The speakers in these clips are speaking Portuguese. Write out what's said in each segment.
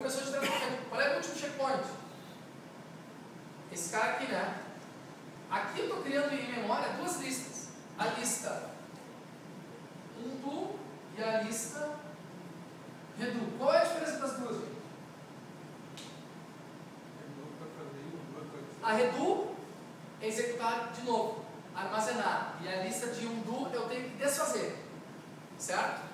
começou de trás. Qual é o último checkpoint? Esse cara aqui, né? Aqui eu estou criando em memória duas listas. A lista undo e a lista redo. Qual é a diferença das duas? A redo é executar de novo, armazenar. E a lista de undo eu tenho que desfazer. Certo?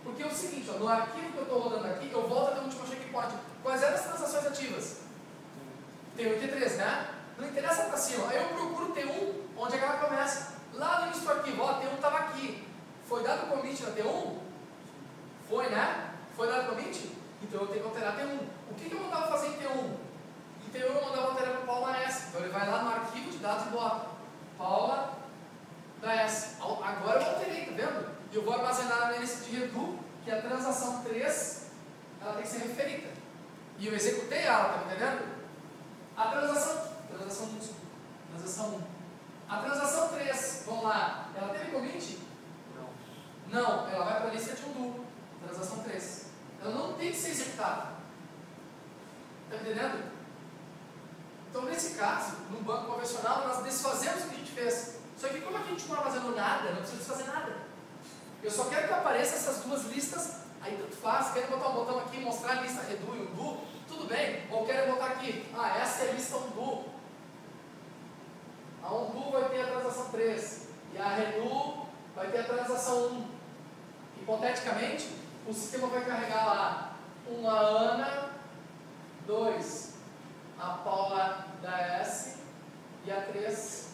Porque é o seguinte, ó, no arquivo que eu estou rodando aqui, eu volto até o último checkpoint. Quais eram as transações ativas? T1 e T3, né? Não interessa para cima. Aí eu procuro T1, onde é que ela começa? Lá no início do arquivo, ó, T1 estava aqui. Foi dado commit na T1? Foi, né? Foi dado commit? Então eu tenho que alterar T1. O que eu mandava fazer em T1? Em T1 eu mandava alterar para Paula S. Então ele vai lá no arquivo de dados e bota Paula da S. Agora eu alterei, tá vendo? E eu vou armazenar na lista de redo que a transação 3 ela tem que ser referida. E eu executei ela, tá entendendo? A transação 1. A transação 3, vamos lá, ela teve commit? Não, ela vai para a lista de undo. Transação 3. Ela não tem que ser executada. Está entendendo? Então, nesse caso, no banco convencional, nós desfazemos o que a gente fez. Só que como a gente não armazenou nada, não precisa desfazer nada. Eu só quero que apareçam essas duas listas, aí tanto faz. Quero botar um botão aqui e mostrar a lista redo e undo, tudo bem. Ou quero botar aqui, essa é a lista undo. A undo vai ter a transação 3 e a redo vai ter a transação 1. Hipoteticamente, o sistema vai carregar lá uma Ana, 2, a Paula da S e a 3,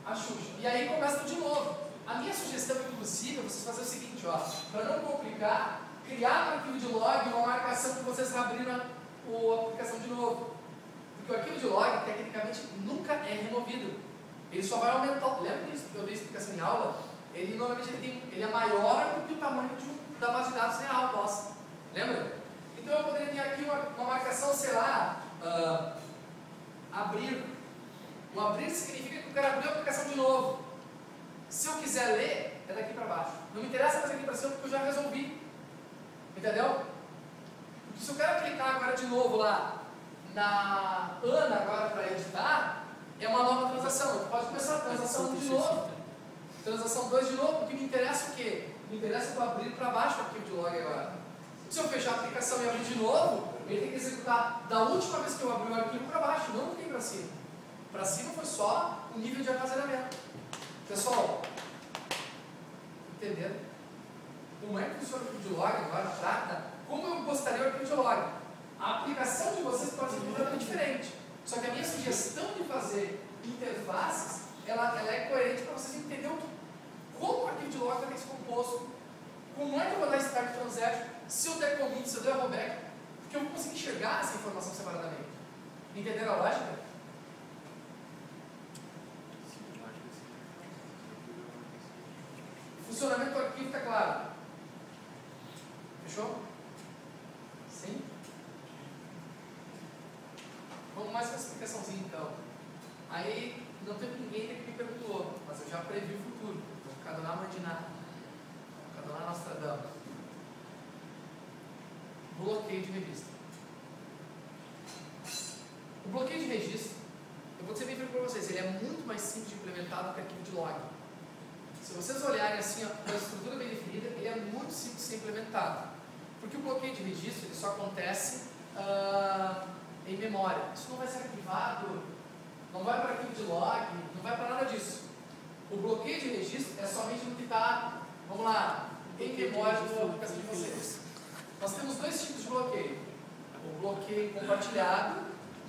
a Xuxa. E aí começa tudo de novo. A minha sugestão, inclusive, é vocês fazerem o seguinte, ó, para não complicar, criar no arquivo de log uma marcação que vocês abriram a aplicação de novo. Porque o arquivo de log, tecnicamente, nunca é removido. Ele só vai aumentar. Lembra disso que eu dei explicação em aula? Ele normalmente ele é maior do que o tamanho da base de dados real nossa. Lembra? Então eu poderia ter aqui uma marcação, sei lá, abrir. O abrir significa que eu quero abrir a aplicação de novo. Se eu quiser ler, é daqui para baixo. Não me interessa mais aqui para cima porque eu já resolvi. Entendeu? Porque se eu quero clicar agora de novo lá na Ana agora para editar, é uma nova transação. Eu posso começar a transação 1 de novo, transação 2 de novo, porque me interessa o quê? Me interessa eu abrir para baixo o arquivo de log agora. Se eu fechar a aplicação e abrir de novo, ele tem que executar da última vez que eu abri o arquivo para baixo, não tem para cima. Para cima foi só o nível de armazenamento. Pessoal, entenderam? Como é que funciona o arquivo de log agora? Trata como eu gostaria do arquivo de log. A aplicação de vocês pode ser completamente diferente. Só que a minha sugestão de fazer interfaces, ela é coerente para vocês entenderem como o arquivo de log vai ter que ser composto. Como é que eu vou dar start transaction se eu der commit, se eu der rollback? Porque eu vou conseguir enxergar essa informação separadamente. Entenderam a lógica? O funcionamento do arquivo está claro. Fechou? Sim? Vamos mais com essa explicaçãozinha então. Aí não teve ninguém que me perguntou, mas eu já previ o futuro. Vou ficar lá Mandiná. Vou ficar lá Nostradamus. Bloqueio de registro. O bloqueio de registro, eu vou dizer bem para vocês, ele é muito mais simples de implementar do que arquivo de log. Se vocês olharem assim, ó, a estrutura bem definida, ele é muito simples de ser implementado. Porque o bloqueio de registro ele só acontece em memória. Isso não vai ser arquivado, não vai para arquivo de log, não vai para nada disso. O bloqueio de registro é somente no que está, vamos lá, em memória da aplicação de vocês. Nós temos dois tipos de bloqueio. O bloqueio compartilhado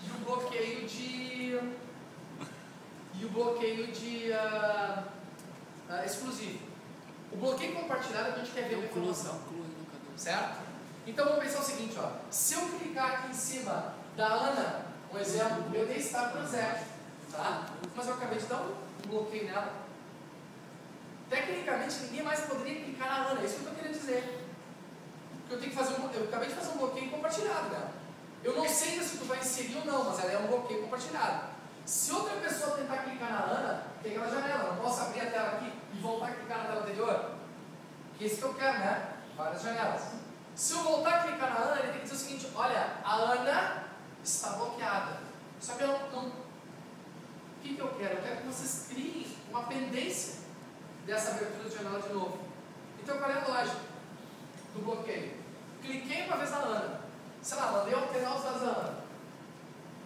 e o bloqueio de exclusivo. O bloqueio compartilhado a gente quer ver uma informação, certo? Então vamos pensar o seguinte, ó. Se eu clicar aqui em cima da Ana, um exemplo, eu dei start transaction, tá? Mas eu acabei de dar um bloqueio nela. Tecnicamente ninguém mais poderia clicar na Ana, é isso que eu estou querendo dizer. Porque eu tenho que fazer eu acabei de fazer um bloqueio compartilhado, né? Eu não sei ainda se tu vai inserir ou não, mas ela é um bloqueio compartilhado. Se outra pessoa tentar clicar na Ana, tem aquela janela, eu não posso abrir a tela aqui e voltar a clicar na tela anterior. Que é isso que eu quero, né? Várias janelas. Se eu voltar a clicar na Ana, ele tem que dizer o seguinte: olha, a Ana está bloqueada. Só que eu não. O que eu quero? Eu quero que vocês criem uma pendência dessa abertura de janela de novo. Então, qual é a lógica do bloqueio? Cliquei uma vez na Ana, sei lá, mandei alterar os dados da Ana,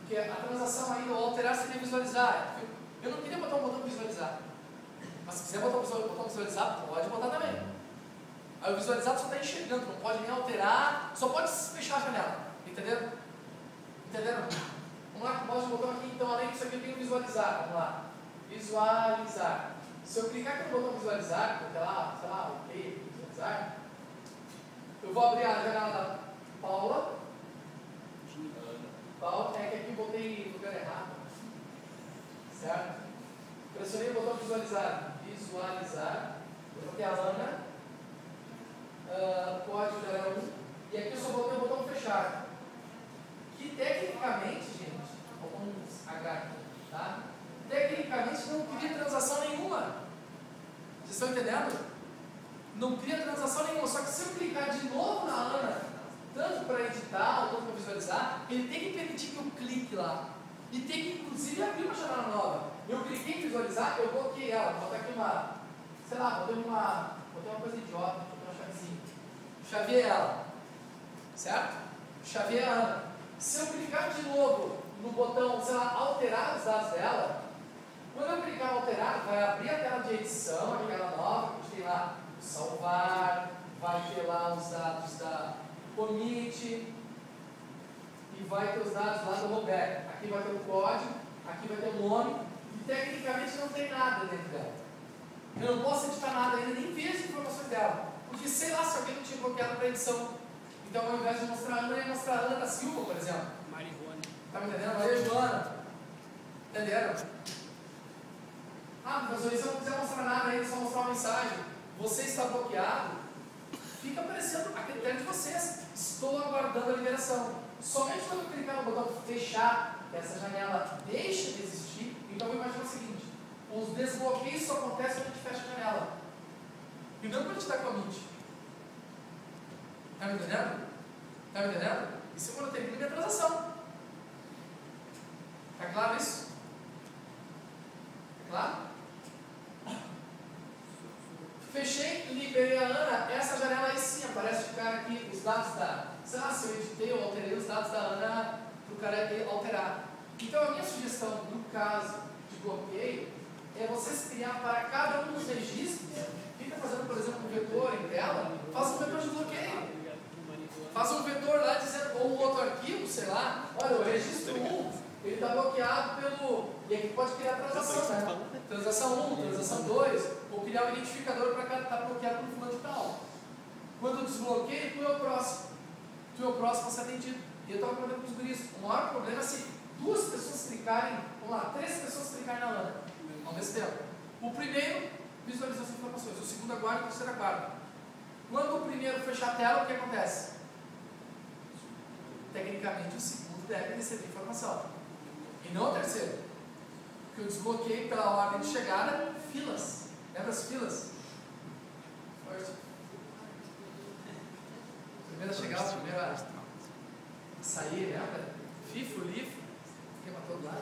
porque a transação aí, ao alterar, seria visualizar. Eu não queria botar um botão visualizar, mas se quiser botar um botão visualizar, pode botar também. Aí o visualizado só está enxergando, não pode nem alterar, só pode fechar a janela. Entenderam? Entenderam? Vamos lá, pode botar aqui, então, além disso aqui, eu tenho visualizar. Vamos lá. Visualizar. Se eu clicar aqui no botão visualizar, porque lá, sei lá, ok, visualizar, eu vou abrir a janela da Paula. Paula, é que aqui eu botei no lugar errado. Certo? Pressionei o botão visualizar. Visualizar. Eu botei a Ana. Código da 1. E aqui eu só botei o botão fechar. Que tecnicamente, gente, vamos H aqui, tá? Tecnicamente não cria transação nenhuma. Vocês estão entendendo? Não cria transação nenhuma. Só que se eu clicar de novo na Ana, tanto para editar ou tanto para visualizar, ele tem que permitir que eu clique lá. E tem que inclusive abrir uma janela nova. Eu cliquei em visualizar, eu bloqueei ela. Vou botar aqui uma, sei lá, botei uma coisa idiota, botei uma chavezinha. Chaveei ela. Certo? Chaveei a Ana. Se eu clicar de novo no botão, sei lá, alterar os dados dela, quando eu clicar em alterar, vai abrir a tela de edição, aquela nova, que tem lá salvar, vai ter lá os dados da commit, e vai ter os dados lá do rollback. Aqui vai ter o código, aqui vai ter o nome, e tecnicamente não tem nada dentro dela. Eu não posso editar nada ainda, nem ver as informações dela, porque sei lá se alguém não tinha bloqueado para edição. Então, ao invés de mostrar a Ana, eu ia mostrar a Ana da Silva, por exemplo. Marihuana. Tá me entendendo? Maria Joana. Entenderam? Ah, professor, e se eu não quiser mostrar nada aí, só mostrar uma mensagem, você está bloqueado, fica aparecendo a critério de vocês. Estou aguardando a liberação. Somente quando eu clicar no botão fechar, essa janela deixa de existir. Então, eu vou imaginar o seguinte: os desbloqueios só acontecem quando a gente fecha a janela. E não quando a gente dá commit. Está me entendendo? Está me entendendo? Isso é quando eu termino minha transação. Está claro isso? Está claro? Fechei, liberei a Ana. Essa janela aí sim aparece de cara aqui os dados da. Sei lá, se eu editei ou alterei os dados da Ana para o cara alterar. Então a minha sugestão, no caso de bloqueio, é vocês criar para cada um dos registros. Fica fazendo, por exemplo, um vetor em tela, faça um vetor de bloqueio. Faça um vetor lá dizendo, ou um outro arquivo, sei lá, olha, o registro 1, ele está bloqueado pelo. E aqui pode criar transação, né? Transação 1, transação 2, ou criar um identificador para cada estar bloqueado por fulano de tal. Quando eu desbloqueio, tu é o próximo. Tu é o próximo a ser atendido. E eu estava comentando com os guris. O maior problema é se 2 pessoas clicarem, vamos lá, 3 pessoas clicarem na Ana ao mesmo tempo. O primeiro visualiza as informações, o segundo aguarda e o terceiro aguarda. Quando o primeiro fechar a tela, o que acontece? Tecnicamente, o segundo deve receber informação. E não o terceiro. Porque eu desbloqueei pela ordem de chegada filas. Lembra as filas? First. Primeiro a chegar, o primeiro a sair, lembra? FIFO, LIFO, esquema todo lá.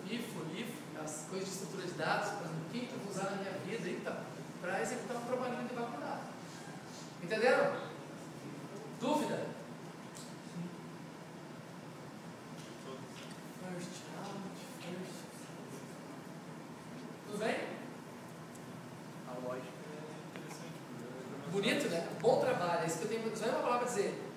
FIFO, LIFO, as coisas de estrutura de dados, por exemplo, quem eu vou usar na minha vida, então, para executar um trabalhinho de banco de dados. Entenderam? Dúvida? Tudo bem? A lógica é interessante. Bonito, né? Bom trabalho. É isso que eu tenho só uma palavra para dizer.